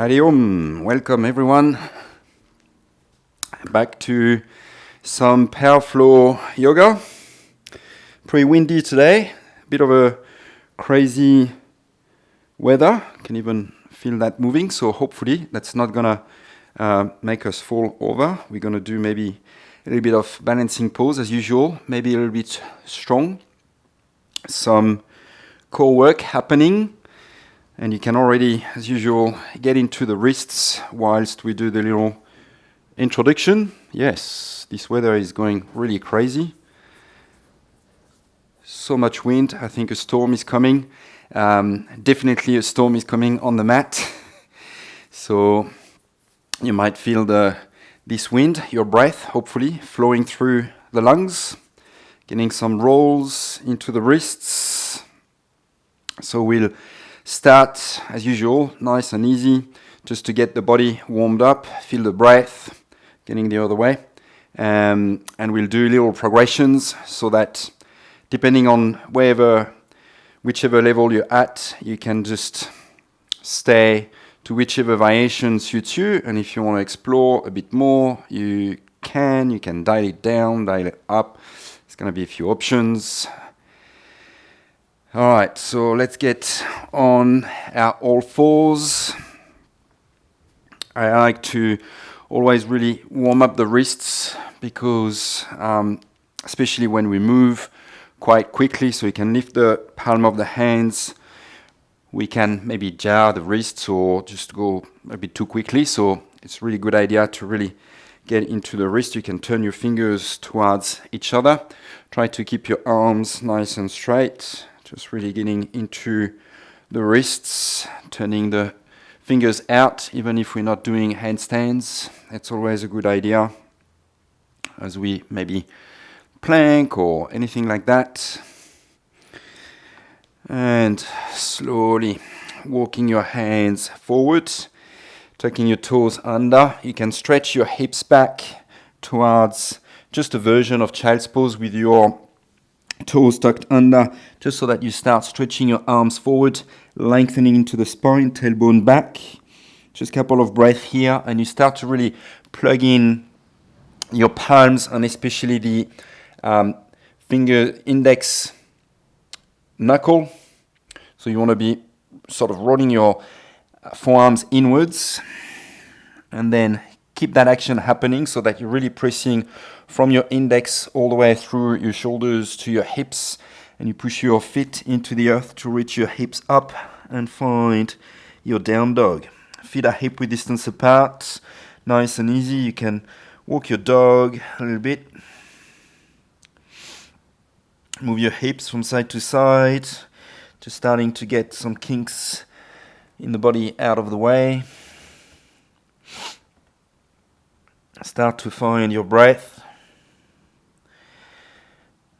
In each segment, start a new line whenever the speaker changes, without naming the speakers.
Hariom, welcome everyone back to some Power Flow yoga. Pretty windy today, bit of a crazy weather, can even feel that moving, so hopefully that's not gonna make us fall over. We're gonna do maybe a little bit of balancing pose as usual, maybe a little bit strong, some core work happening. And you can already, as usual, get into the wrists whilst we do the little introduction. Yes, this weather is going really crazy. So much wind, I think a storm is coming. Definitely a storm is coming on the mat. So you might feel this wind, your breath, hopefully, flowing through the lungs, getting some rolls into the wrists. So we'll start, as usual, nice and easy, just to get the body warmed up, feel the breath, getting the other way. And we'll do little progressions so that depending on whichever level you're at, you can just stay to whichever variation suits you. And if you want to explore a bit more, you can dial it down, dial it up. There's going to be a few options. All right, so let's get on our all fours. I like to always really warm up the wrists because especially when we move quite quickly, so you can lift the palm of the hands. We can maybe jar the wrists or just go a bit too quickly. So it's a really good idea to really get into the wrist. You can turn your fingers towards each other. Try to keep your arms nice and straight. Just really getting into the wrists, turning the fingers out, even if we're not doing handstands. It's always a good idea as we maybe plank or anything like that. And slowly walking your hands forward, tucking your toes under. You can stretch your hips back towards just a version of child's pose with your toes tucked under, just so that you start stretching your arms forward, lengthening into the spine, tailbone back. Just a couple of breaths here, and you start to really plug in your palms and especially the finger index knuckle. So you want to be sort of rolling your forearms inwards, and then keep that action happening so that you're really pressing from your index all the way through your shoulders to your hips, and you push your feet into the earth to reach your hips up and find your down dog. Feet are hip width distance apart, nice and easy. You can walk your dog a little bit. Move your hips from side to side, just starting to get some kinks in the body out of the way. Start to find your breath.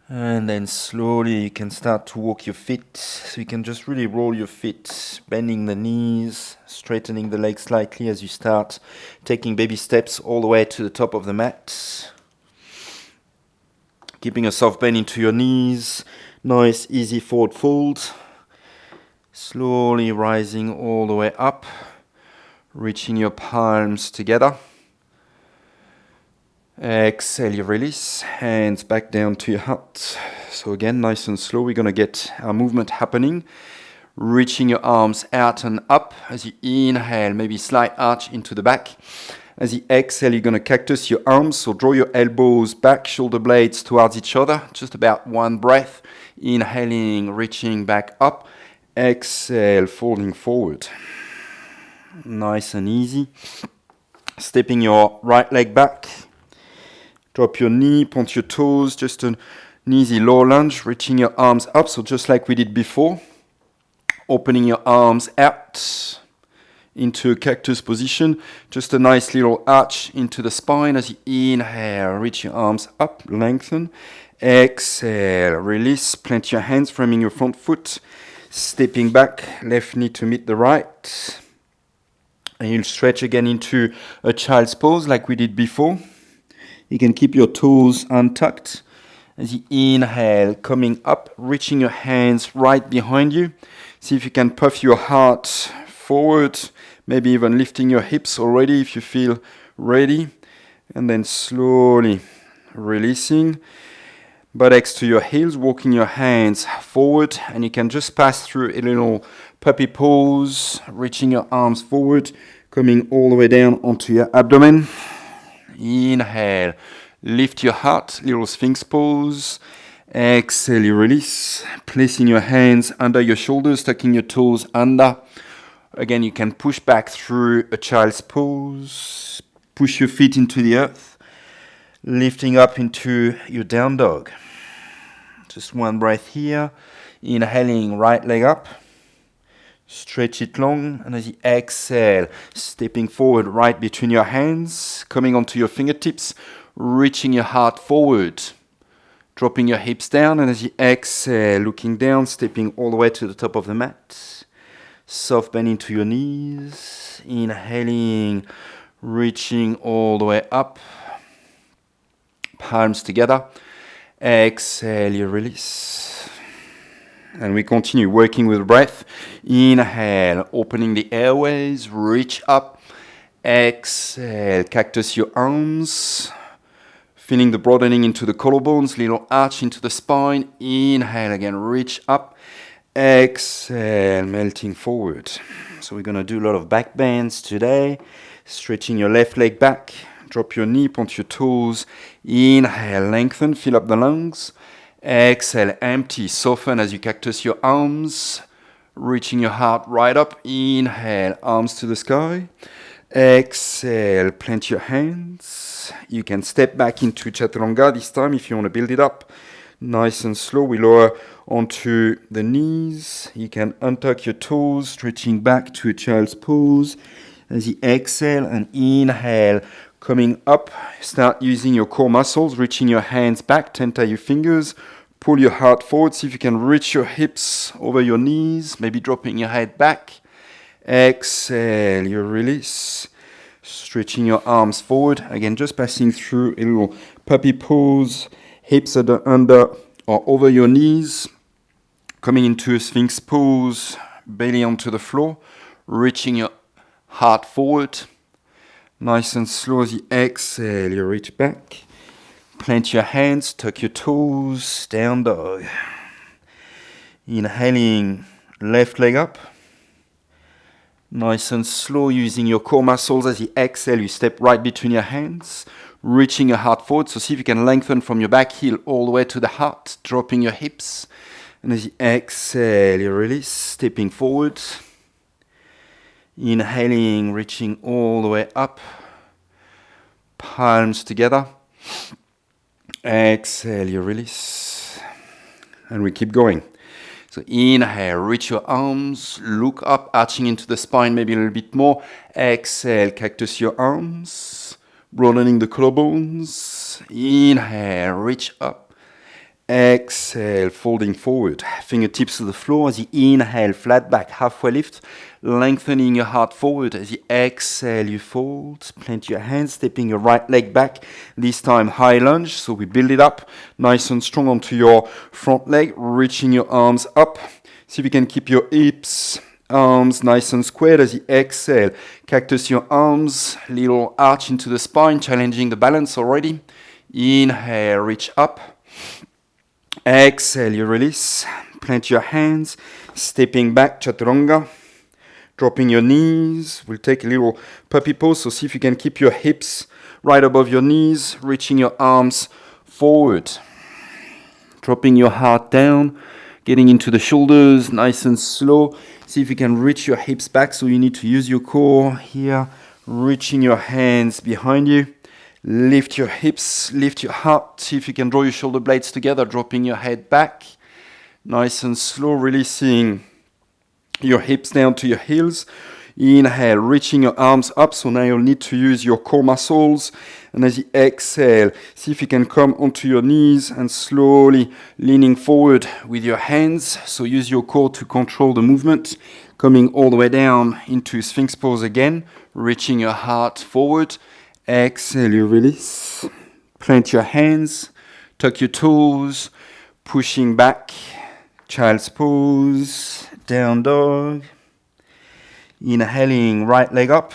And then slowly you can start to walk your feet. So you can just really roll your feet, bending the knees, straightening the legs slightly as you start taking baby steps all the way to the top of the mat. Keeping a soft bend into your knees, nice easy forward fold. Slowly rising all the way up, reaching your palms together. Exhale, you release, hands back down to your heart. So again, nice and slow, we're going to get our movement happening. Reaching your arms out and up. As you inhale, maybe slight arch into the back. As you exhale, you're going to cactus your arms. So draw your elbows back, shoulder blades towards each other. Just about one breath. Inhaling, reaching back up. Exhale, folding forward. Nice and easy. Stepping your right leg back. Drop your knee, point your toes, just an easy low lunge, reaching your arms up, so just like we did before. Opening your arms out into a cactus position, just a nice little arch into the spine as you inhale, reach your arms up, lengthen. Exhale, release, plant your hands, framing your front foot, stepping back, left knee to meet the right. And you'll stretch again into a child's pose like we did before. You can keep your toes untucked. As you inhale, coming up, reaching your hands right behind you. See if you can puff your heart forward, maybe even lifting your hips already if you feel ready, and then slowly releasing. Buttocks to your heels, walking your hands forward, and you can just pass through a little puppy pose, reaching your arms forward, coming all the way down onto your abdomen. Inhale, lift your heart, little Sphinx pose. Exhale, you release, placing your hands under your shoulders, tucking your toes under. Again, you can push back through a child's pose, push your feet into the earth, lifting up into your down dog. Just one breath here. Inhaling, right leg up. Stretch it long. And as you exhale, stepping forward right between your hands, coming onto your fingertips, reaching your heart forward. Dropping your hips down. And as you exhale, looking down, stepping all the way to the top of the mat. Soft bend into your knees. Inhaling, reaching all the way up. Palms together. Exhale, you release. And we continue working with breath. Inhale, opening the airways, reach up. Exhale, cactus your arms. Feeling the broadening into the collarbones, little arch into the spine. Inhale again, reach up. Exhale, melting forward. So we're going to do a lot of back bends today. Stretching your left leg back. Drop your knee, point your toes. Inhale, lengthen, fill up the lungs. Exhale, empty, soften as you cactus your arms. Reaching your heart right up. Inhale, arms to the sky. Exhale, plant your hands. You can step back into Chaturanga this time if you want to build it up. Nice and slow. We lower onto the knees. You can untuck your toes, stretching back to a child's pose. As you exhale and inhale, coming up, start using your core muscles, reaching your hands back, tie your fingers, pull your heart forward, see if you can reach your hips over your knees, maybe dropping your head back. Exhale, you release, stretching your arms forward, again just passing through a little puppy pose, hips under or over your knees, coming into a Sphinx pose, belly onto the floor, reaching your heart forward. Nice and slow as you exhale, you reach back. Plant your hands, tuck your toes, down dog. Inhaling, left leg up. Nice and slow, using your core muscles as you exhale, you step right between your hands, reaching your heart forward. So see if you can lengthen from your back heel all the way to the heart, dropping your hips. And as you exhale, you release, stepping forward. Inhaling, reaching all the way up. Palms together. Exhale, you release. And we keep going. So inhale, reach your arms, look up, arching into the spine, maybe a little bit more. Exhale, cactus your arms, broadening the collarbones. Inhale, reach up. Exhale, folding forward, fingertips to the floor. As you inhale, flat back, halfway lift, lengthening your heart forward. As you exhale, you fold, plant your hands, stepping your right leg back, this time high lunge, so we build it up, nice and strong onto your front leg, reaching your arms up. See if you can keep your hips, arms nice and squared. As you exhale, cactus your arms, little arch into the spine, challenging the balance already. Inhale, reach up. Exhale, you release, plant your hands, stepping back, Chaturanga, dropping your knees. We'll take a little puppy pose, so see if you can keep your hips right above your knees, reaching your arms forward. Dropping your heart down, getting into the shoulders, nice and slow. See if you can reach your hips back, so you need to use your core here, reaching your hands behind you. Lift your hips, lift your heart. See if you can draw your shoulder blades together, dropping your head back. Nice and slow, releasing your hips down to your heels. Inhale, reaching your arms up. So now you'll need to use your core muscles. And as you exhale, see if you can come onto your knees and slowly leaning forward with your hands. So use your core to control the movement. Coming all the way down into Sphinx pose again, reaching your heart forward. Exhale, you release. Plant your hands, tuck your toes, pushing back. Child's pose, down dog. Inhaling, right leg up.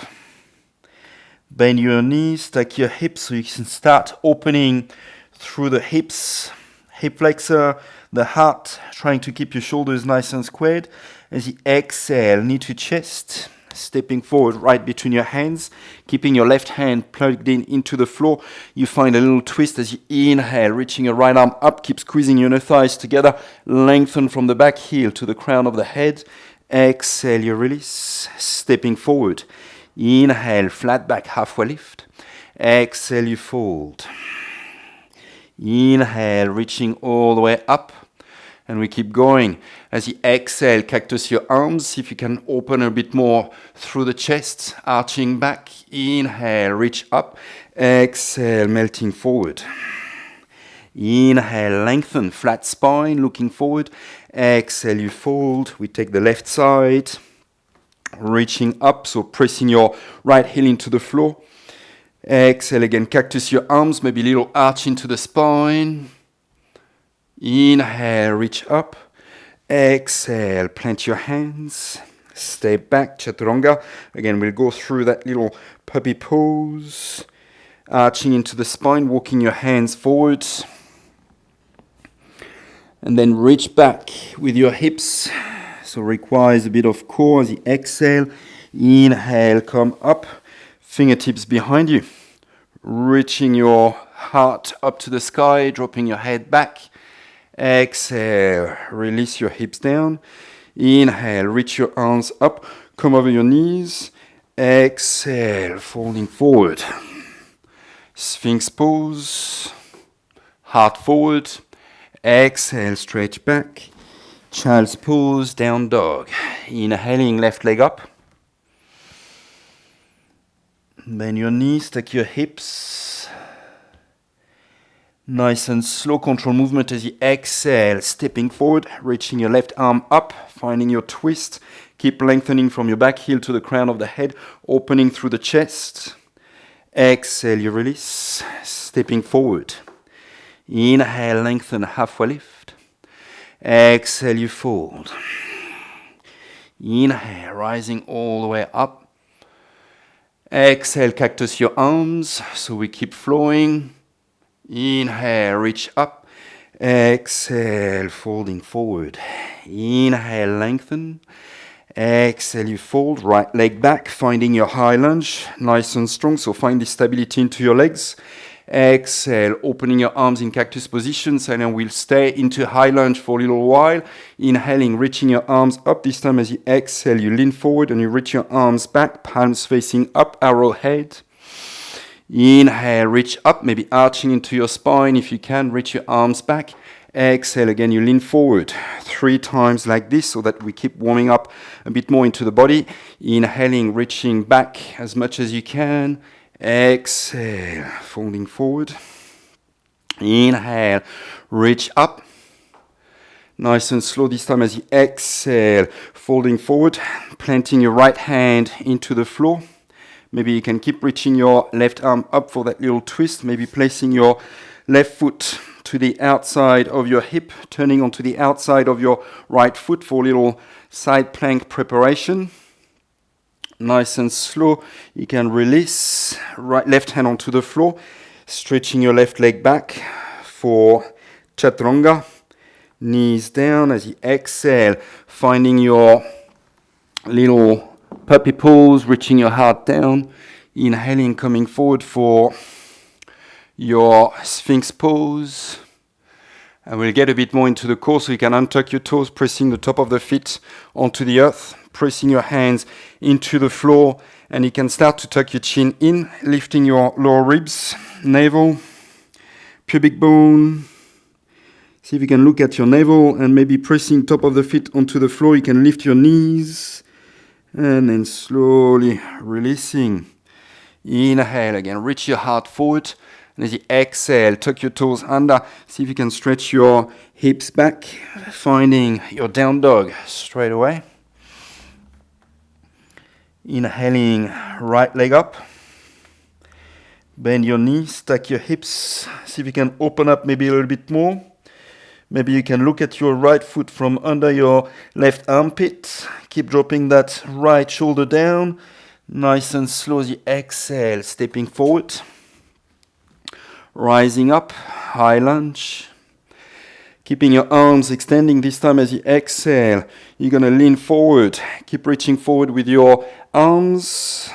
Bend your knees, stack your hips so you can start opening through the hips. Hip flexor, the heart, trying to keep your shoulders nice and squared. As you exhale, knee to chest, stepping forward right between your hands, keeping your left hand plugged in into the floor. You find a little twist as you inhale, reaching your right arm up, keep squeezing your inner thighs together, lengthen from the back heel to the crown of the head. Exhale, you release, stepping forward. Inhale, flat back, halfway lift. Exhale, you fold. Inhale, reaching all the way up. And we keep going. As you exhale, cactus your arms. See if you can open a bit more through the chest, arching back. Inhale, reach up. Exhale, melting forward. Inhale, lengthen, flat spine, looking forward. Exhale, you fold. We take the left side, reaching up, so pressing your right heel into the floor. Exhale again, cactus your arms, maybe a little arch into the spine. Inhale, reach up. Exhale, plant your hands. Step back, chaturanga. Again, we'll go through that little puppy pose. Arching into the spine, walking your hands forward. And then reach back with your hips. So requires a bit of core as you exhale. Inhale, come up. Fingertips behind you. Reaching your heart up to the sky, dropping your head back. Exhale, release your hips down. Inhale, reach your arms up, come over your knees. Exhale, folding forward. Sphinx pose, heart forward. Exhale, stretch back. Child's pose, down dog. Inhaling, left leg up. Bend your knees, stack your hips. Nice and slow control movement as you exhale, stepping forward, reaching your left arm up, finding your twist. Keep lengthening from your back heel to the crown of the head, opening through the chest. Exhale, you release, stepping forward. Inhale, lengthen, halfway lift. Exhale, you fold. Inhale, rising all the way up. Exhale, cactus your arms, so we keep flowing. Inhale, reach up. Exhale, folding forward. Inhale, lengthen. Exhale, you fold. Right leg back, finding your high lunge. Nice and strong, so find the stability into your legs. Exhale, opening your arms in cactus positions, and then we'll stay into high lunge for a little while. Inhaling, reaching your arms up. This time as you exhale, you lean forward and you reach your arms back, palms facing up, arrowhead. Inhale, reach up, maybe arching into your spine. If you can, reach your arms back. Exhale, again, you lean forward 3 times like this so that we keep warming up a bit more into the body. Inhaling, reaching back as much as you can. Exhale, folding forward. Inhale, reach up. Nice and slow this time as you exhale, folding forward, planting your right hand into the floor. Maybe you can keep reaching your left arm up for that little twist, maybe placing your left foot to the outside of your hip, turning onto the outside of your right foot for a little side plank preparation. Nice and slow, you can release left hand onto the floor, stretching your left leg back for chaturanga. Knees down as you exhale, finding your little puppy pose, reaching your heart down. Inhaling, coming forward for your Sphinx pose. And we'll get a bit more into the core so you can untuck your toes, pressing the top of the feet onto the earth, pressing your hands into the floor, and you can start to tuck your chin in, lifting your lower ribs, navel, pubic bone. See if you can look at your navel and maybe pressing top of the feet onto the floor. You can lift your knees and then slowly releasing. Inhale again, reach your heart forward. And as you exhale, tuck your toes under. See if you can stretch your hips back, finding your down dog straight away. Inhaling, right leg up. Bend your knees, stack your hips. See if you can open up maybe a little bit more. Maybe you can look at your right foot from under your left armpit. Keep dropping that right shoulder down. Nice and slow as you exhale, stepping forward. Rising up, high lunge. Keeping your arms extending this time as you exhale. You're going to lean forward. Keep reaching forward with your arms.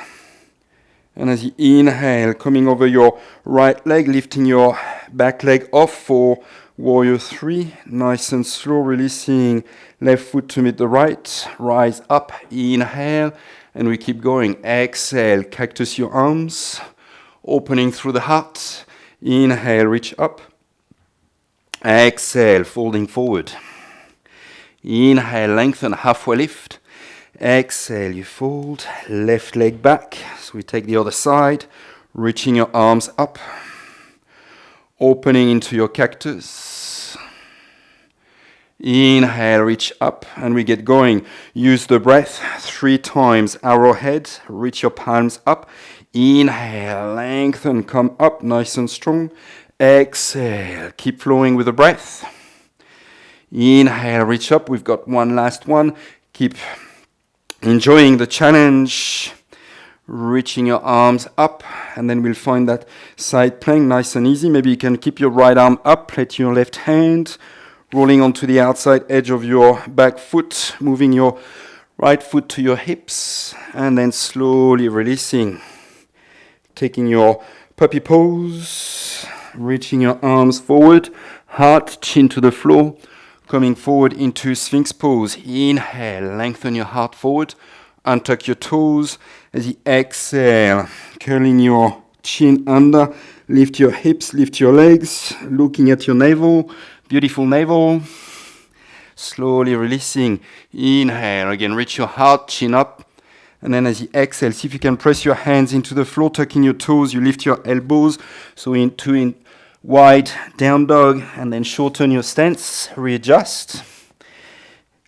And as you inhale, coming over your right leg, lifting your back leg off for Warrior 3. Nice and slow, releasing left foot to meet the right. Rise up, inhale, and we keep going. Exhale, cactus your arms, opening through the heart. Inhale, reach up. Exhale, folding forward. Inhale, lengthen, halfway lift. Exhale, you fold, left leg back. So we take the other side, reaching your arms up, opening into your cactus. Inhale, reach up, and we get going. Use the breath 3 times, arrowhead, reach your palms up. Inhale, lengthen, come up, nice and strong. Exhale, keep flowing with the breath. Inhale, reach up, we've got one last one. Keep enjoying the challenge, reaching your arms up, and then we'll find that side plank nice and easy. Maybe you can keep your right arm up, plate your left hand, rolling onto the outside edge of your back foot, moving your right foot to your hips, and then slowly releasing. Taking your puppy pose, reaching your arms forward, heart, chin to the floor, coming forward into Sphinx pose. Inhale, lengthen your heart forward, untuck your toes. As you exhale, curling your chin under, lift your hips, lift your legs, looking at your navel, beautiful navel. Slowly releasing. Inhale, again, reach your heart, chin up. And then as you exhale, see if you can press your hands into the floor, tucking your toes. You lift your elbows. So into wide down dog, and then shorten your stance. Readjust.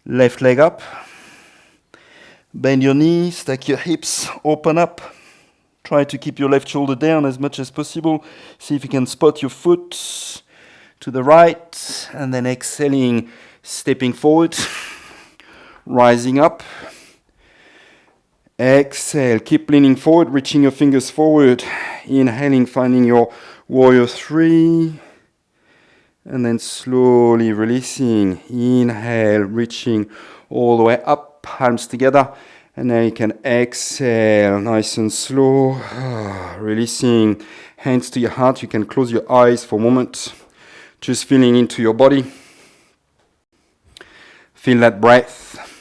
Left leg up. Bend your knees, stack your hips, open up. Try to keep your left shoulder down as much as possible. See if you can spot your foot to the right. And then exhaling, stepping forward. Rising up. Exhale, keep leaning forward, reaching your fingers forward. Inhaling, finding your Warrior 3. And then slowly releasing. Inhale, reaching all the way up, palms together. And now you can exhale, nice and slow. Releasing, hands to your heart. You can close your eyes for a moment. Just feeling into your body. Feel that breath.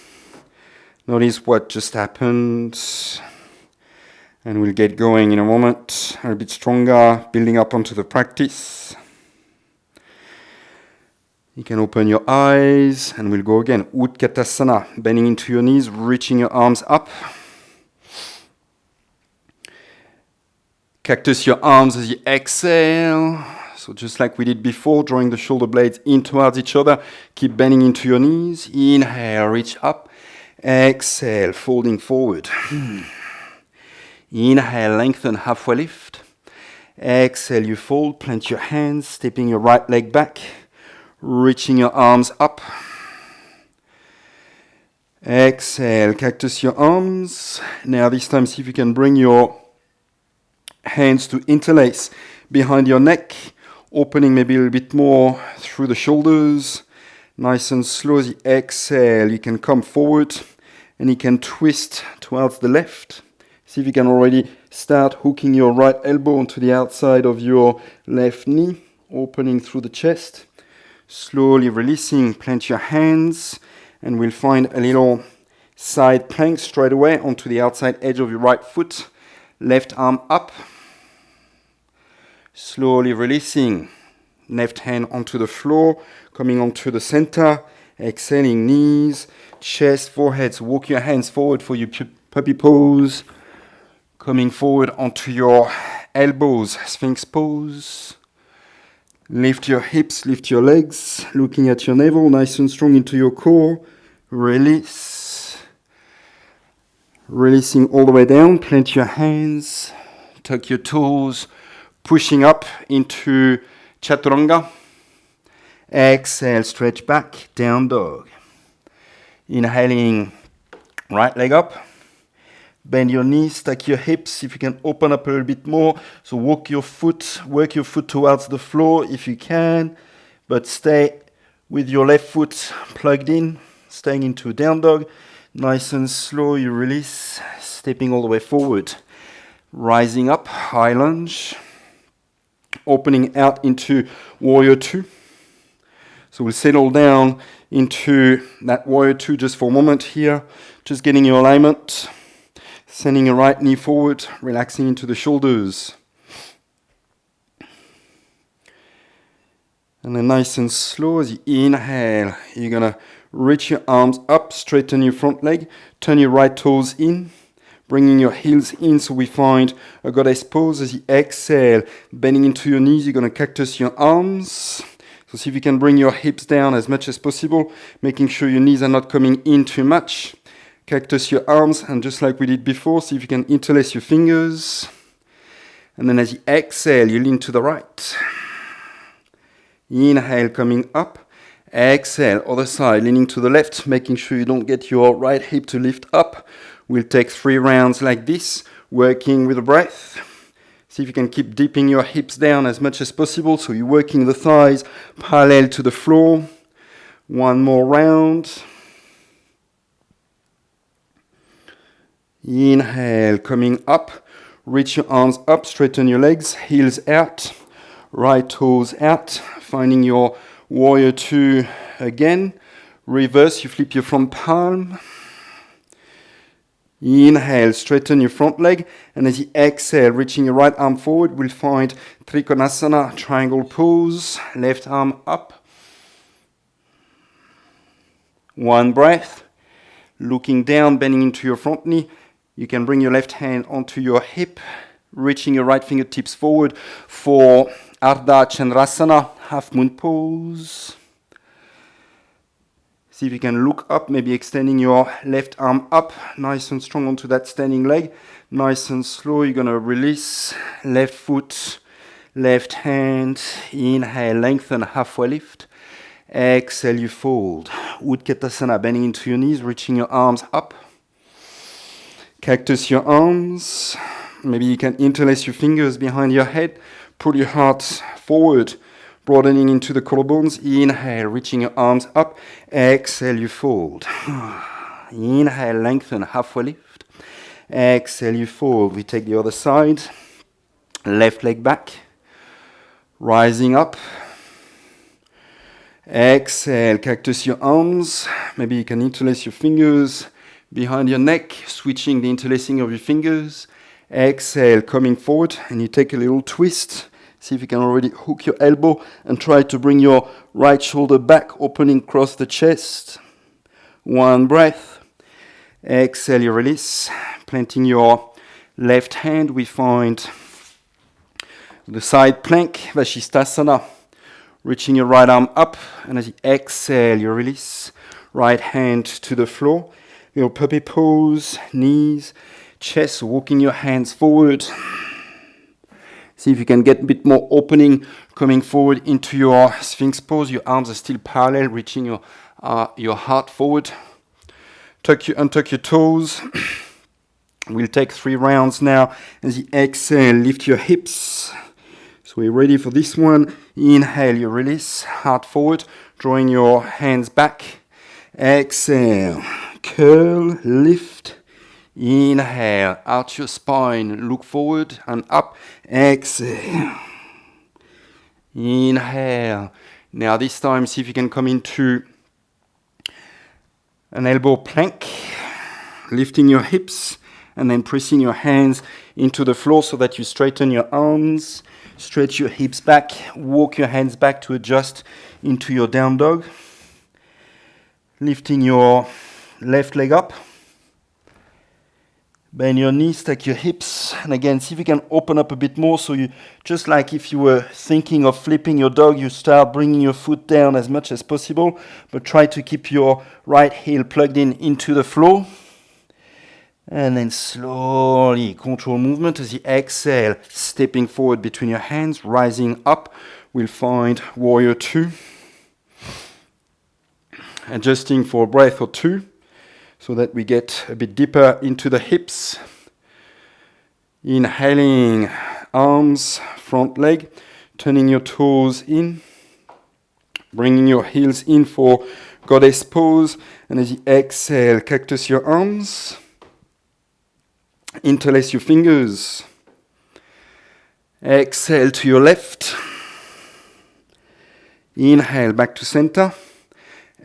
Notice what just happened, and we'll get going in a moment, a bit stronger, building up onto the practice. You can open your eyes, and we'll go again. Utkatasana, bending into your knees, reaching your arms up. Cactus your arms as you exhale. So just like we did before, drawing the shoulder blades in towards each other. Keep bending into your knees. Inhale, reach up. Exhale, folding forward. Inhale, lengthen, halfway lift. Exhale, you fold, plant your hands, stepping your right leg back, reaching your arms up. Exhale, cactus your arms. Now this time, see if you can bring your hands to interlace behind your neck, opening maybe a little bit more through the shoulders. Nice and slow as you exhale, you can come forward. And you can twist towards the left. See if you can already start hooking your right elbow onto the outside of your left knee, opening through the chest. Slowly releasing, plant your hands, and we'll find a little side plank straight away onto the outside edge of your right foot. Left arm up. Slowly releasing, left hand onto the floor, coming onto the center. Exhaling, knees, chest, forehead. So walk your hands forward for your puppy pose. Coming forward onto your elbows, Sphinx pose. Lift your hips, lift your legs, looking at your navel, nice and strong into your core. Release. Releasing all the way down. Plant your hands, tuck your toes, pushing up into Chaturanga. Exhale, stretch back, down dog. Inhaling, Right leg up. Bend your knees, stack your hips. If you can open up a little bit more. So work your foot towards the floor if you can. But stay with your left foot plugged in, staying into a down dog. Nice and slow, you release, stepping all the way forward. Rising up, high lunge. Opening out into warrior two. So we'll settle down into that warrior two just for a moment here. Just getting your alignment. Sending your right knee forward, relaxing into the shoulders. And then nice and slow as you inhale, you're going to reach your arms up, straighten your front leg, turn your right toes in, bringing your heels in so we find a goddess pose. As you exhale, bending into your knees, you're going to cactus your arms. So see if you can bring your hips down as much as possible, making sure your knees are not coming in too much. Cactus your arms, and just like we did before, see if you can interlace your fingers. And then as you exhale, you lean to the right. Inhale, coming up. Exhale, other side, leaning to the left, making sure you don't get your right hip to lift up. We'll take 3 rounds like this, working with the breath. See if you can keep dipping your hips down as much as possible, so you're working the thighs parallel to the floor. 1 more round. Inhale, coming up. Reach your arms up, straighten your legs, heels out, right toes out, finding your warrior two again. Reverse, you flip your front palm. Inhale, straighten your front leg, and as you exhale, reaching your right arm forward, we'll find Trikonasana, triangle pose, left arm up. 1 breath, looking down, bending into your front knee. You can bring your left hand onto your hip, reaching your right fingertips forward for Ardha Chandrasana, half moon pose. See if you can look up, maybe extending your left arm up, nice and strong onto that standing leg. Nice and slow, you're going to release, left foot, left hand. Inhale, lengthen, halfway lift. Exhale, you fold. Utkatasana, bending into your knees, reaching your arms up. Cactus your arms. Maybe you can interlace your fingers behind your head. Pull your heart forward, broadening into the collarbones. Inhale, reaching your arms up. Exhale, you fold. Inhale, lengthen, halfway lift. Exhale, you fold. We take the other side. Left leg back. Rising up. Exhale, cactus your arms. Maybe you can interlace your fingers behind your neck, switching the interlacing of your fingers. Exhale, coming forward, and you take a little twist. See if you can already hook your elbow and try to bring your right shoulder back, opening across the chest. 1 breath. Exhale, you release. Planting your left hand, we find the side plank, Vashisthasana. Reaching your right arm up, and as you exhale, you release. Right hand to the floor. Little puppy pose, knees, chest, walking your hands forward. See if you can get a bit more opening, coming forward into your Sphinx pose. Your arms are still parallel, reaching your heart forward. Untuck your toes. We'll take 3 rounds now. As you exhale, lift your hips. So we're ready for this one. Inhale, you release, heart forward, drawing your hands back. Exhale, curl, lift. Inhale, out your spine, look forward and up. Exhale. Inhale. Now this time, see if you can come into an elbow plank, lifting your hips and then pressing your hands into the floor so that you straighten your arms. Stretch your hips back, walk your hands back to adjust into your down dog. Lifting your left leg up. Bend your knees, stack your hips. And again, see if you can open up a bit more. So you, just like if you were thinking of flipping your dog, you start bringing your foot down as much as possible. But try to keep your right heel plugged in into the floor. And then slowly control movement as you exhale, stepping forward between your hands, rising up. We'll find warrior two. Adjusting for a breath or two. so that we get a bit deeper into the hips. Inhaling, arms, front leg, turning your toes in, bringing your heels in for goddess pose, and as you exhale, cactus your arms, interlace your fingers, exhale to your left, inhale back to center,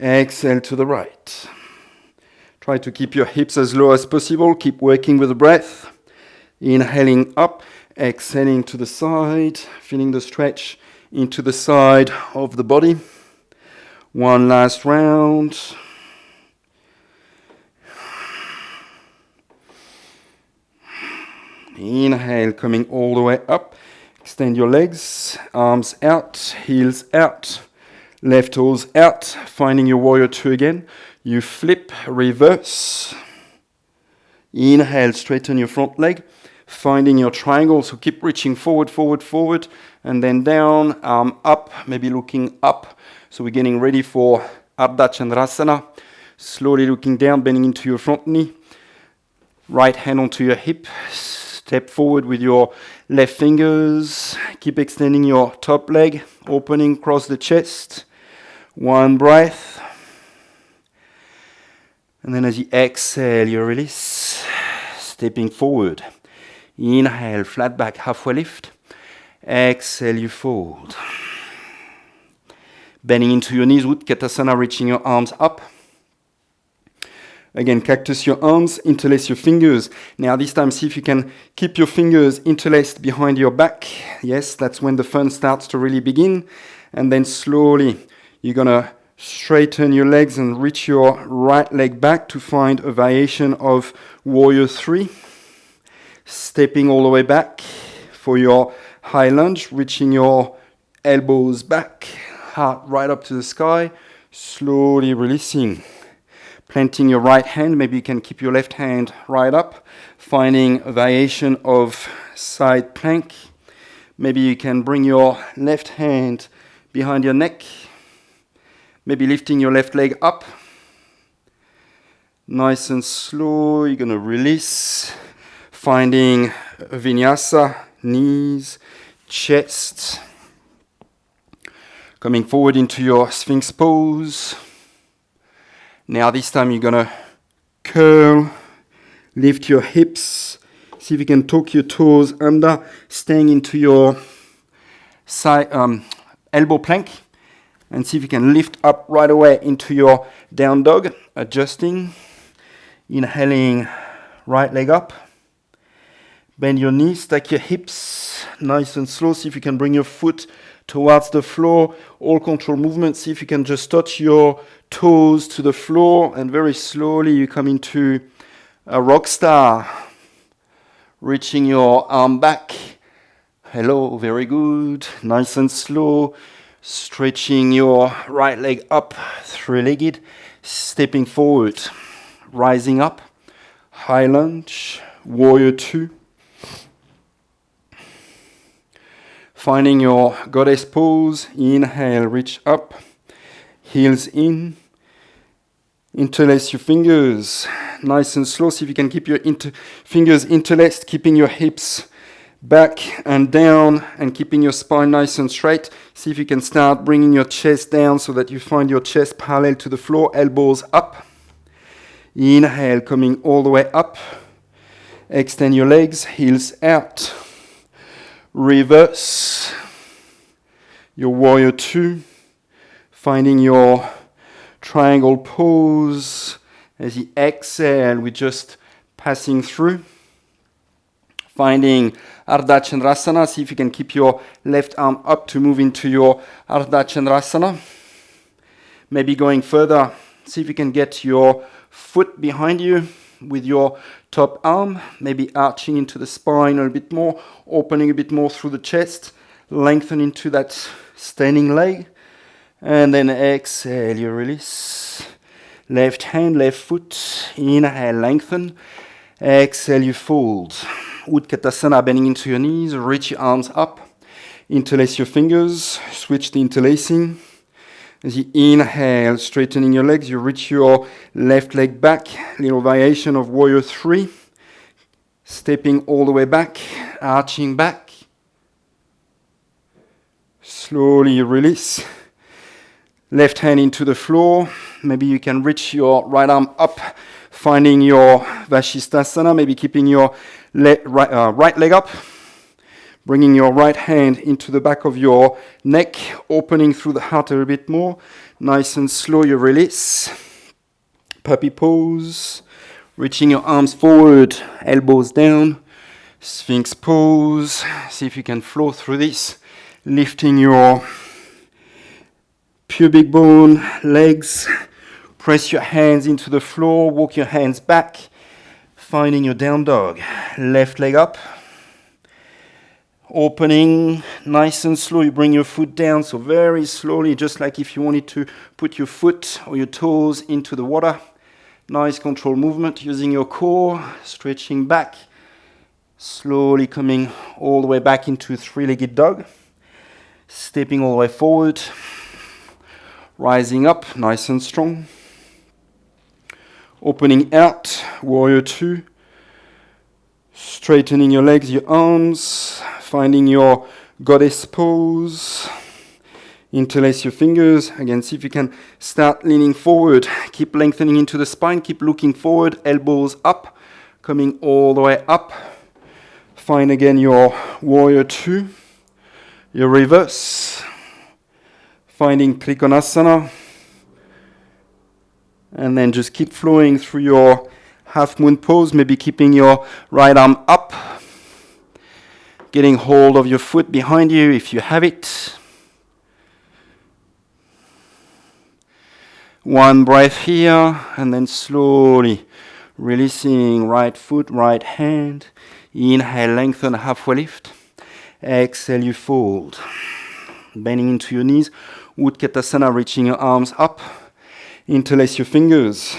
exhale to the right. Try to keep your hips as low as possible, keep working with the breath. Inhaling up, exhaling to the side, feeling the stretch into the side of the body. One last round. Inhale, coming all the way up. Extend your legs, arms out, heels out, left toes out, finding your warrior two again. You flip, reverse. Inhale, straighten your front leg. Finding your triangle, so keep reaching forward, forward, forward, and then down, arm up, maybe looking up. So we're getting ready for Ardha Chandrasana. Slowly looking down, bending into your front knee. Right hand onto your hip. Step forward with your left fingers. Keep extending your top leg, opening across the chest. One breath. And then as you exhale, you release, stepping forward. Inhale, flat back, halfway lift. Exhale, you fold. Bending into your knees, Utkatasana, reaching your arms up. Again, cactus your arms, interlace your fingers. Now this time, see if you can keep your fingers interlaced behind your back. Yes, that's when the fun starts to really begin. And then slowly, you're going to straighten your legs and reach your right leg back to find a variation of Warrior 3. Stepping all the way back for your high lunge, reaching your elbows back, heart right up to the sky, slowly releasing. Planting your right hand, maybe you can keep your left hand right up, finding a variation of side plank. Maybe you can bring your left hand behind your neck, maybe lifting your left leg up. Nice and slow, you're going to release. Finding a vinyasa, knees, chest. Coming forward into your Sphinx pose. Now this time you're going to curl, lift your hips. See if you can tuck your toes under, staying into your side, elbow plank. And see if you can lift up right away into your down dog, adjusting. Inhaling, right leg up. Bend your knees, stack your hips, nice and slow. See if you can bring your foot towards the floor. All control movement. See if you can just touch your toes to the floor. And very slowly you come into a rock star. Reaching your arm back. Hello, very good. Nice and slow. Stretching your right leg up, three-legged. Stepping forward. Rising up. High lunge. Warrior 2. Finding your goddess pose. Inhale, reach up. Heels in. Interlace your fingers. Nice and slow. See if you can keep your fingers interlaced, keeping your hips back and down and keeping your spine nice and straight. See if you can start bringing your chest down so that you find your chest parallel to the floor, elbows up. Inhale, coming all the way up. Extend your legs, heels out. Reverse your Warrior 2, finding your triangle pose. As you exhale, we're just passing through. Finding Ardha Chandrasana. See if you can keep your left arm up to move into your Ardha Chandrasana. Maybe going further, see if you can get your foot behind you with your top arm, maybe arching into the spine a little bit more, opening a bit more through the chest, lengthen into that standing leg, and then exhale, you release. Left hand, left foot, inhale, lengthen, exhale, you fold. Utkatasana, bending into your knees, reach your arms up, interlace your fingers, switch the interlacing, As you inhale, straightening your legs, you reach your left leg back. Little variation of warrior 3. Stepping all the way back, arching back. Slowly release. Left hand into the floor. Maybe you can reach your right arm up, finding your Vashisthasana, maybe keeping your right leg up. Bringing your right hand into the back of your neck, opening through the heart a little bit more. Nice and slow, you release. Puppy pose. Reaching your arms forward, elbows down. Sphinx pose. See if you can flow through this. Lifting your pubic bone, legs. Press your hands into the floor. Walk your hands back. Finding your down dog. Left leg up. Opening, nice and slow, you bring your foot down, so very slowly, just like if you wanted to put your foot or your toes into the water. Nice control movement, using your core, stretching back, slowly coming all the way back into three-legged dog. Stepping all the way forward, rising up, nice and strong. Opening out, warrior 2. Straightening your legs, your arms, finding your goddess pose. Interlace your fingers. Again, see if you can start leaning forward. Keep lengthening into the spine. Keep looking forward. Elbows up. Coming all the way up. Find again your warrior 2. Your reverse. Finding Trikonasana. And then just keep flowing through your half moon pose. Maybe keeping your right arm up. Getting hold of your foot behind you if you have it. One breath here, and then slowly releasing right foot, right hand. Inhale, lengthen, halfway lift. Exhale, you fold. Bending into your knees. Utkatasana, reaching your arms up. Interlace your fingers.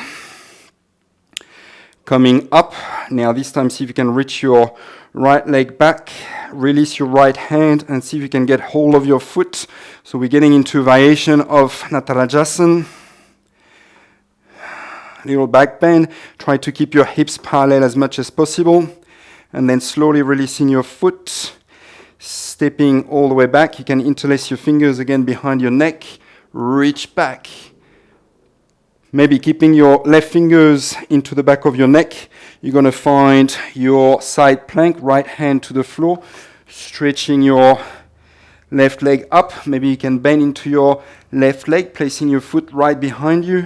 Coming up. Now this time, see if you can reach your right leg back. Release your right hand and see if you can get hold of your foot. So we're getting into variation of Natarajasana. Little back bend. Try to keep your hips parallel as much as possible. And then slowly releasing your foot. Stepping all the way back. You can interlace your fingers again behind your neck. Reach back. Maybe keeping your left fingers into the back of your neck. You're going to find your side plank, right hand to the floor. Stretching your left leg up. Maybe you can bend into your left leg, placing your foot right behind you.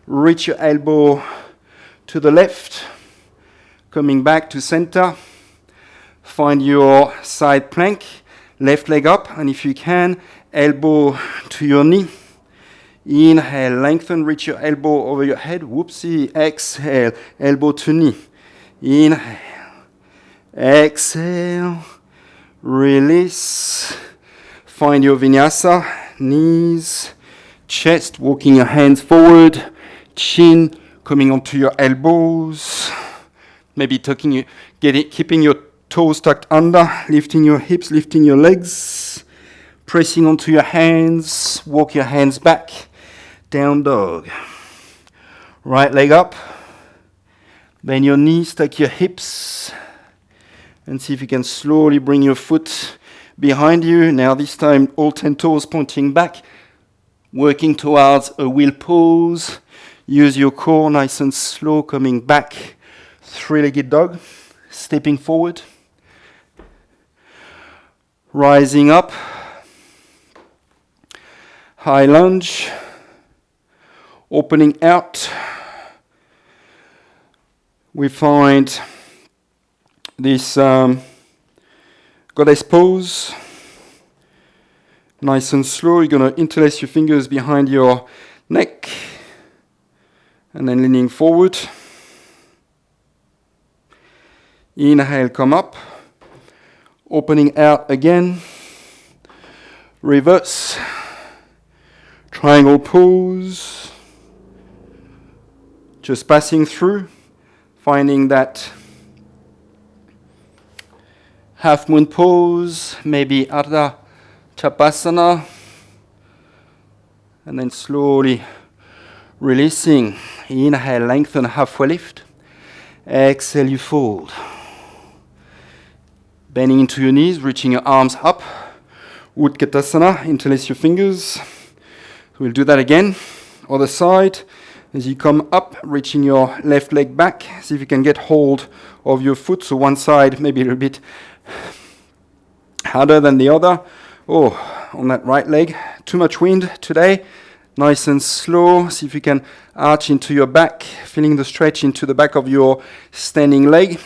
Reach your elbow to the left. Coming back to center. Find your side plank, left leg up. And if you can, elbow to your knee. Inhale, lengthen, reach your elbow over your head. Whoopsie. Exhale, elbow to knee. Inhale. Exhale. Release. Find your vinyasa. Knees, chest, walking your hands forward. Chin coming onto your elbows. Maybe keeping your toes tucked under. Lifting your hips, lifting your legs. Pressing onto your hands. Walk your hands back. Down dog. Right leg up. Bend your knees, tuck your hips. And see if you can slowly bring your foot behind you. Now this time, all 10 toes pointing back. Working towards a wheel pose. Use your core, nice and slow, coming back. Three-legged dog. Stepping forward. Rising up. High lunge. Opening out. We find this goddess pose. Nice and slow. You're going to interlace your fingers behind your neck. And then leaning forward. Inhale, come up. Opening out again. Reverse. Triangle pose. Just passing through. Finding that half moon pose. Maybe Ardha Chapasana. And then slowly releasing. Inhale, lengthen, halfway lift. Exhale, you fold. Bending into your knees, reaching your arms up. Utkatasana, interlace your fingers. We'll do that again. Other side. As you come up, reaching your left leg back. See if you can get hold of your foot. So one side maybe a little bit harder than the other. Oh, on that right leg. Too much wind today. Nice and slow. See if you can arch into your back. Feeling the stretch into the back of your standing leg.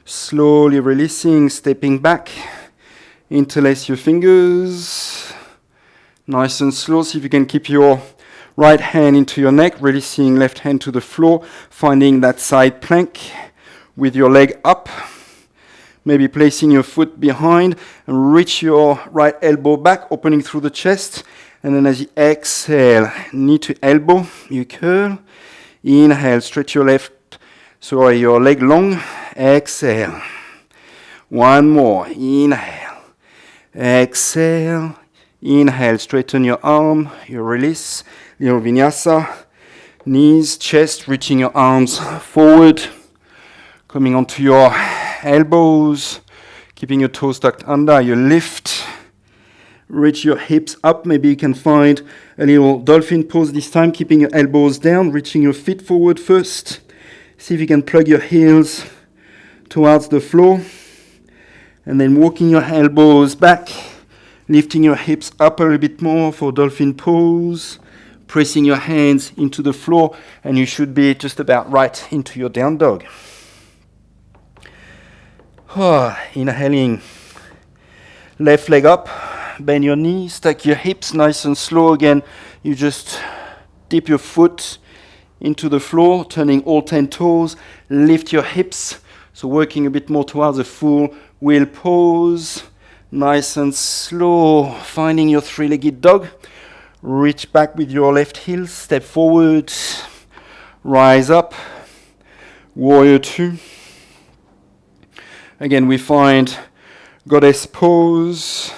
Slowly releasing, stepping back. Interlace your fingers. Nice and slow. See if you can keep your right hand into your neck, releasing left hand to the floor, finding that side plank with your leg up. Maybe placing your foot behind and reach your right elbow back, opening through the chest. And then as you exhale, knee to elbow, you curl. Inhale, stretch your your leg long. Exhale. One more. Inhale. Exhale. Inhale, straighten your arm, you release, little vinyasa, knees, chest, reaching your arms forward, coming onto your elbows, keeping your toes tucked under, you lift, reach your hips up, maybe you can find a little dolphin pose this time, keeping your elbows down, reaching your feet forward first, see if you can plug your heels towards the floor, and then walking your elbows back, lifting your hips up a little bit more for dolphin pose. Pressing your hands into the floor. And you should be just about right into your down dog. Inhaling. Left leg up. Bend your knees. Stack your hips nice and slow again. You just dip your foot into the floor. Turning all 10 toes. Lift your hips. So working a bit more towards a full wheel pose. Nice and slow, finding your three-legged dog. Reach back with your left heel, step forward, rise up, warrior two. Again, we find goddess pose.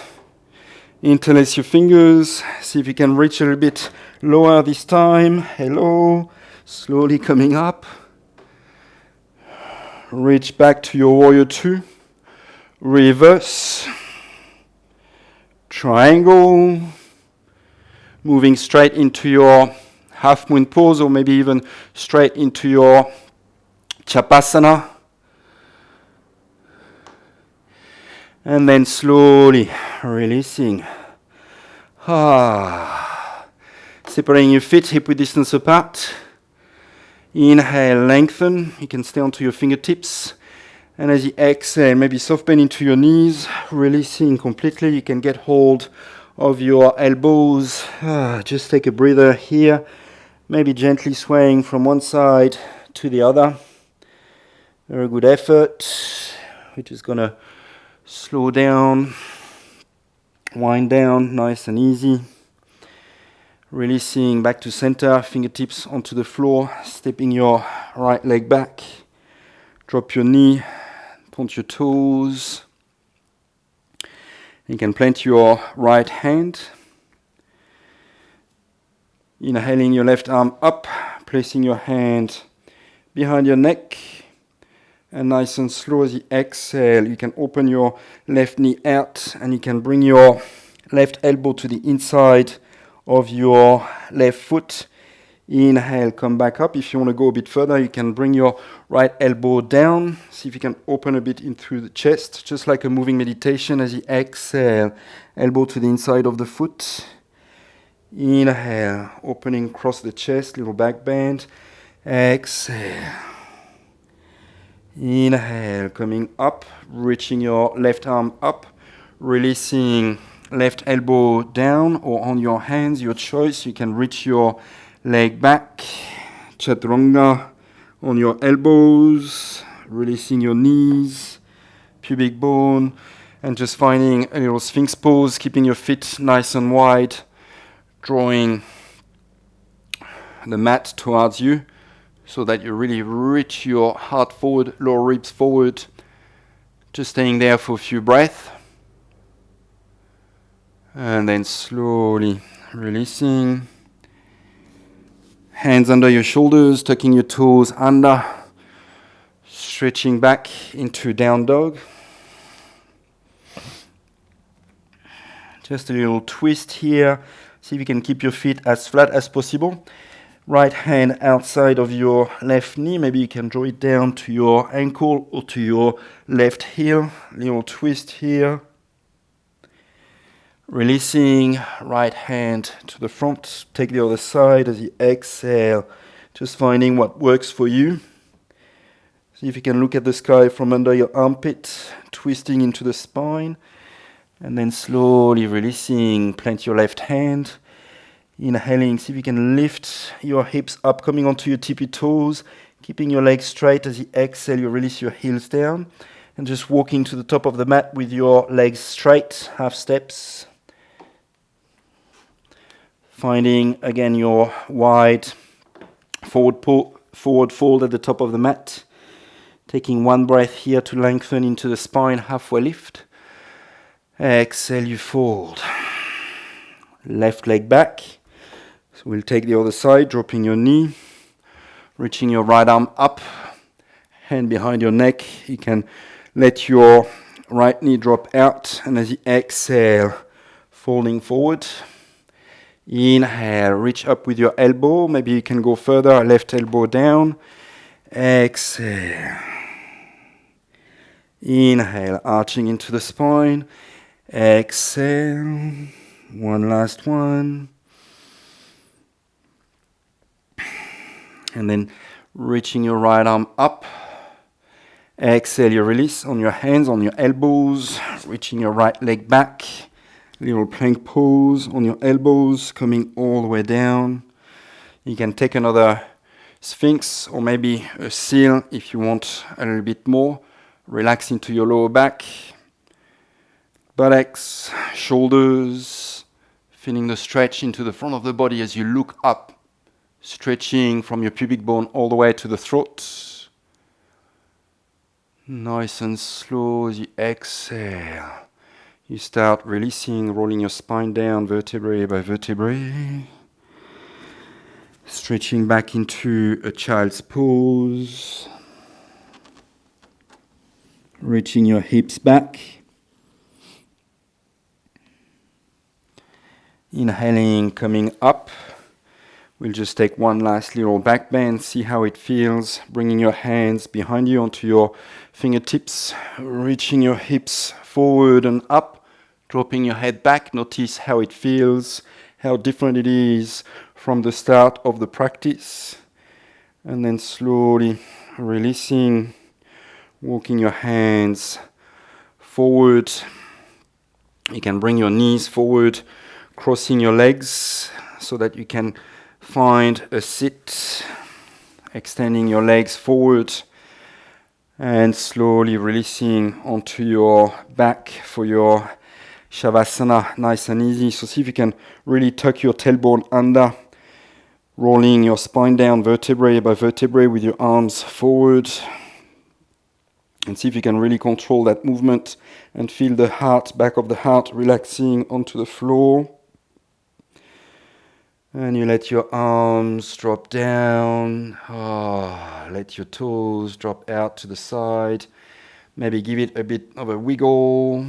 Interlace your fingers, see if you can reach a little bit lower this time. Hello, slowly coming up. Reach back to your warrior two, reverse. Triangle, moving straight into your half moon pose or maybe even straight into your chapasana. And then slowly releasing. Separating your feet hip-width distance apart. Inhale, lengthen. You can stay onto your fingertips. And as you exhale, maybe soft bend into your knees, releasing completely. You can get hold of your elbows. Just take a breather here. Maybe gently swaying from one side to the other. Very good effort. We're just going to slow down, wind down, nice and easy. Releasing back to center, fingertips onto the floor, stepping your right leg back. Drop your knee. Point your toes. You can plant your right hand. Inhaling your left arm up, placing your hand behind your neck. And nice and slow as you exhale, you can open your left knee out and you can bring your left elbow to the inside of your left foot. Inhale, come back up. If you want to go a bit further, you can bring your right elbow down. See if you can open a bit in through the chest, just like a moving meditation as you exhale. Elbow to the inside of the foot. Inhale, opening across the chest, little back bend. Exhale. Inhale, coming up, reaching your left arm up, releasing left elbow down or on your hands, your choice. You can reach your leg back, chaturanga on your elbows, releasing your knees, pubic bone, and just finding a little sphinx pose, keeping your feet nice and wide, drawing the mat towards you so that you really reach your heart forward, lower ribs forward. Just staying there for a few breaths. And then slowly releasing. Hands under your shoulders, tucking your toes under, stretching back into down dog. Just a little twist here. See if you can keep your feet as flat as possible. Right hand outside of your left knee. Maybe you can draw it down to your ankle or to your left heel. Little twist here. Releasing, right hand to the front. Take the other side as you exhale. Just finding what works for you. See if you can look at the sky from under your armpit, twisting into the spine. And then slowly releasing, plant your left hand. Inhaling, see if you can lift your hips up, coming onto your tippy toes, keeping your legs straight. As you exhale, you release your heels down. And just walking to the top of the mat with your legs straight, half steps. Finding, again, your wide forward fold at the top of the mat. Taking one breath here to lengthen into the spine, halfway lift. Exhale, you fold. Left leg back. So we'll take the other side, dropping your knee, reaching your right arm up, hand behind your neck. You can let your right knee drop out, and as you exhale, folding forward. Inhale, reach up with your elbow. Maybe you can go further, left elbow down. Exhale. Inhale, arching into the spine. Exhale. One last one. And then reaching your right arm up. Exhale, you release on your hands, on your elbows. Reaching your right leg back. Little plank pose on your elbows, coming all the way down. You can take another Sphinx or maybe a seal if you want a little bit more. Relax into your lower back. Buttocks, shoulders, feeling the stretch into the front of the body as you look up, stretching from your pubic bone all the way to the throat. Nice and slow as you exhale. You start releasing, rolling your spine down vertebrae by vertebrae. Stretching back into a child's pose. Reaching your hips back. Inhaling, coming up. We'll just take one last little back bend, see how it feels. Bringing your hands behind you onto your fingertips. Reaching your hips forward and up. Dropping your head back. Notice how it feels, how different it is from the start of the practice. And then slowly releasing, walking your hands forward. You can bring your knees forward, crossing your legs so that you can find a sit, extending your legs forward and slowly releasing onto your back for your Shavasana, nice and easy. So see if you can really tuck your tailbone under, rolling your spine down vertebrae by vertebrae with your arms forward. And see if you can really control that movement and feel the heart, back of the heart, relaxing onto the floor. And you let your arms drop down. Let your toes drop out to the side. Maybe give it a bit of a wiggle.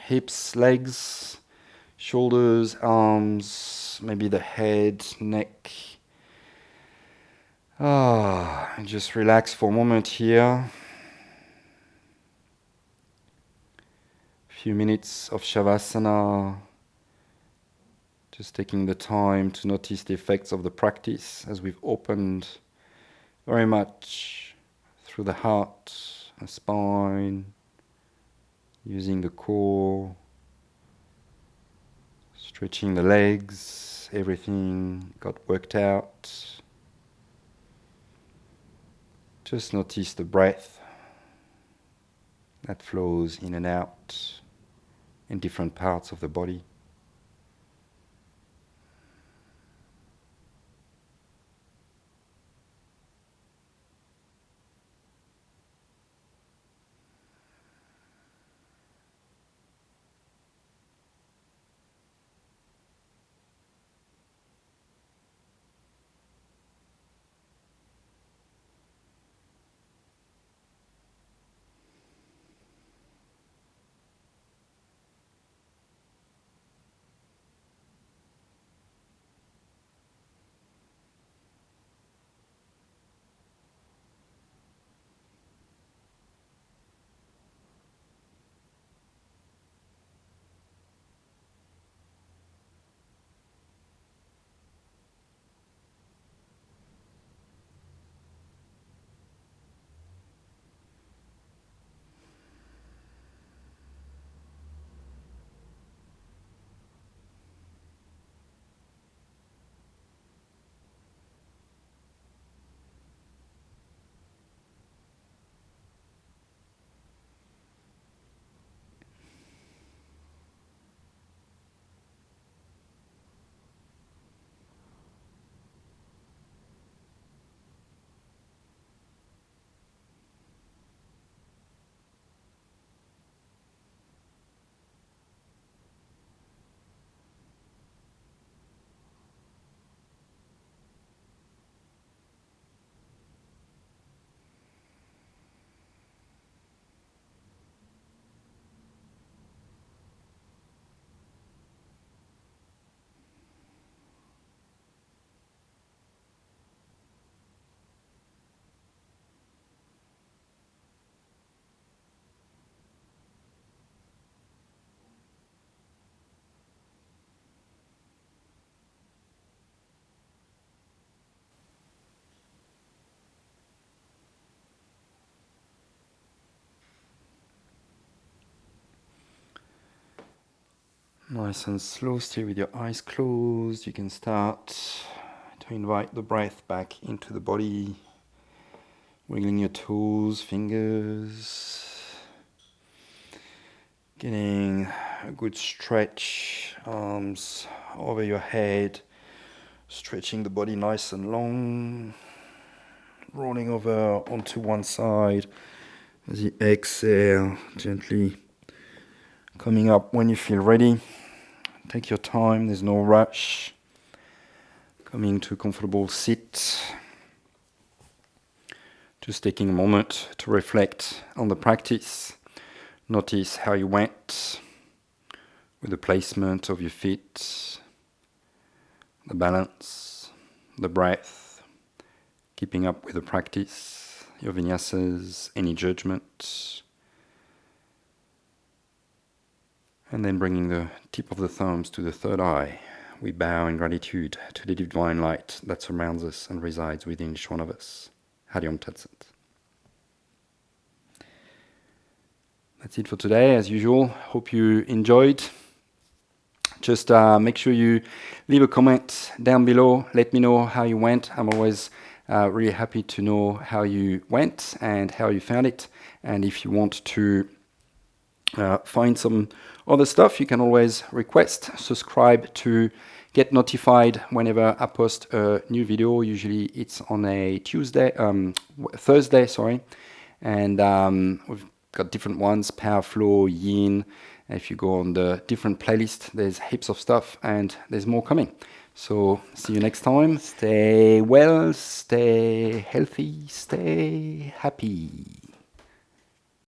Hips, legs, shoulders, arms, maybe the head, neck. And just relax for a moment here. Few minutes of Shavasana. Just taking the time to notice the effects of the practice as we've opened very much through the heart, the spine, using the core, stretching the legs, everything got worked out. Just notice the breath that flows in and out in different parts of the body. Nice and slow, still with your eyes closed. You can start to invite the breath back into the body, wiggling your toes, fingers, getting a good stretch, arms over your head, stretching the body nice and long, rolling over onto one side as you exhale, gently coming up when you feel ready. Take your time, there's no rush. Coming to a comfortable sit. Just taking a moment to reflect on the practice. Notice how you went with the placement of your feet, the balance, the breath, keeping up with the practice, your vinyasas, any judgment. And then bringing the tip of the thumbs to the third eye. We bow in gratitude to the divine light that surrounds us and resides within each one of us. Hari Om Tat Sat. That's it for today, as usual. Hope you enjoyed. Just make sure you leave a comment down below. Let me know how you went. I'm always really happy to know how you went and how you found it. And if you want to find some other stuff, you can always request, subscribe to get notified whenever I post a new video. Usually it's on a Thursday, sorry. And we've got different ones, PowerCore, Yin. If you go on the different playlist, there's heaps of stuff and there's more coming. So see you next time. Stay well, stay healthy, stay happy.